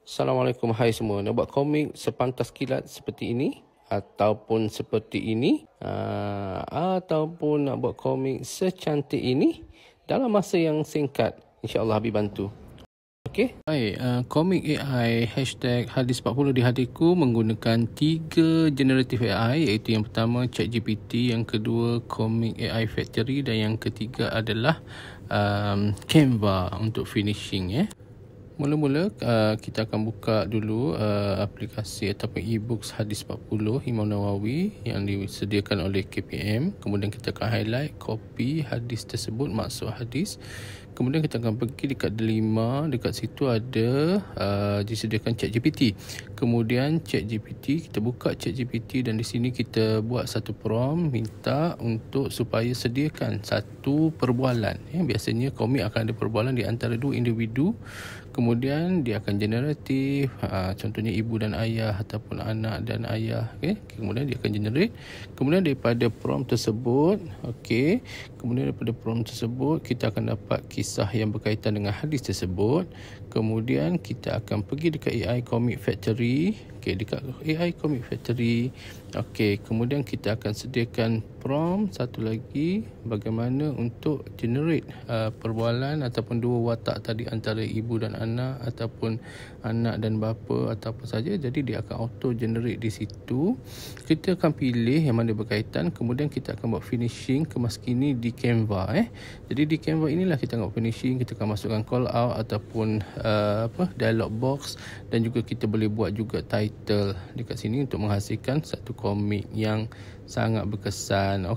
Assalamualaikum, hai semua. Nak buat komik sepantas kilat seperti ini ataupun seperti ini, ataupun nak buat komik secantik ini dalam masa yang singkat, insya-Allah Habib bantu. Okey. Baik, komik AI #hadis40 di hatiku menggunakan 3 generatif AI, iaitu yang pertama ChatGPT, yang kedua Comic AI Factory dan yang ketiga adalah Canva untuk finishing . Mula-mula kita akan buka dulu aplikasi ataupun e-books Hadis 40 Imam Nawawi yang disediakan oleh KPM. Kemudian kita akan highlight, copy hadis tersebut, maksud hadis. Kemudian kita akan pergi dekat delima, dekat situ ada disediakan ChatGPT. Kemudian ChatGPT, kita buka ChatGPT dan di sini kita buat satu prompt, minta untuk supaya sediakan satu perbualan. Biasanya komik akan ada perbualan di antara dua individu. Kemudian dia akan generatif, contohnya ibu dan ayah ataupun anak dan ayah. Kemudian dia akan generate. Kemudian daripada prompt tersebut, kemudian daripada prompt tersebut kita akan dapat kisah yang berkaitan dengan hadis tersebut. Kemudian kita akan pergi dekat AI Comic Factory. Dekat AI Comic Factory. Kemudian kita akan sediakan prompt satu lagi, bagaimana untuk generate perbualan ataupun dua watak tadi antara ibu dan anak ataupun anak dan bapa atau apa saja. Jadi dia akan auto generate di situ. Kita akan pilih yang mana berkaitan, kemudian kita akan buat finishing kemas kini di Canva. Jadi di Canva inilah kita akan buat finishing, kita akan masukkan call out ataupun dialog box, dan juga kita boleh buat juga title dekat sini untuk menghasilkan satu komik yang sangat berkesan.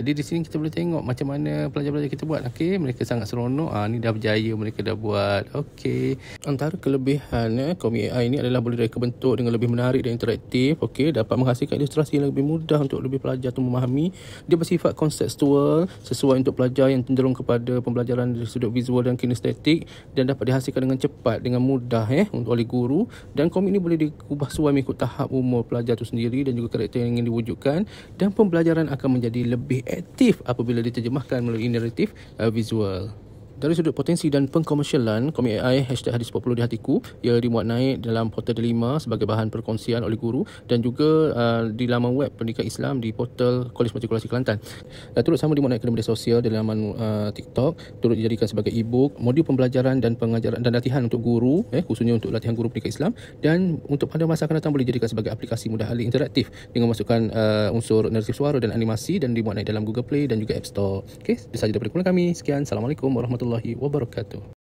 Jadi di sini kita boleh tengok macam mana pelajar-pelajar kita buat. Mereka sangat seronok. Ni dah berjaya, mereka dah buat. Antara kelebihan komik AI ini adalah boleh reka bentuk dengan lebih menarik dan interaktif. Dapat menghasilkan ilustrasi yang lebih mudah untuk lebih pelajar untuk memahami. Dia bersifat konseptual, sesuai untuk pelajar yang cenderung kepada pembelajaran dari sudut visual dan kinestetik, dan dapat dihasilkan dengan cepat, dengan mudah untuk oleh guru. Dan komik ini boleh diubah sesuai mengikut tahap umur pelajar itu sendiri dan juga karakter yang ingin diwujudkan, dan pembelajaran akan menjadi lebih aktif apabila diterjemahkan melalui naratif visual. Dari sudut potensi dan pengkomersialan, komik AI #hadis40 di hatiku, ia dimuat naik dalam portal delima sebagai bahan perkongsian oleh guru dan juga di laman web pendidikan Islam di portal Kolej Matrikulasi Kelantan. Turut sama dimuat naik ke media sosial di laman TikTok, turut dijadikan sebagai e-book, modul pembelajaran dan pengajaran dan latihan untuk guru, khususnya untuk latihan guru pendidikan Islam, dan untuk pada masa akan datang boleh dijadikan sebagai aplikasi mudah alih interaktif dengan masukkan unsur naratif suara dan animasi, dan dimuat naik dalam Google Play dan juga App Store. Itu sahaja daripada kami. Sekian, Assalamualaikum warahmatullahi wabarakatuh.